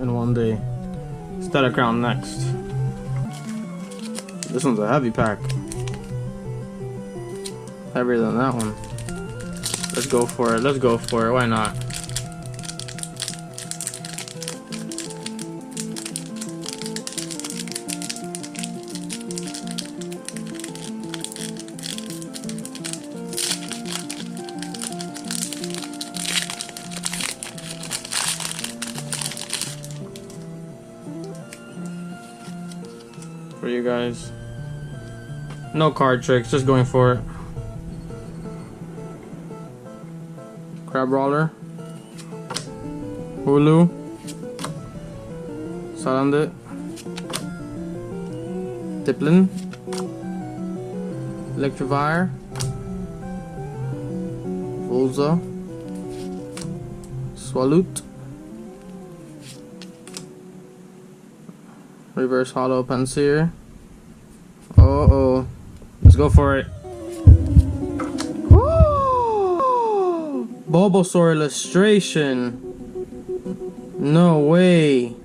in one day. Static round next. This one's a heavy pack. Heavier than that one. Let's go for it. Let's go for it. Why not? For you guys. No card tricks, just going for it. Crab Roller. Hulu. Salandit. Diplin. Electivire. Volza. Swaloot. Reverse Hollow Panseer. Uh-oh. Let's go for it. Bulbasaur illustration. No way.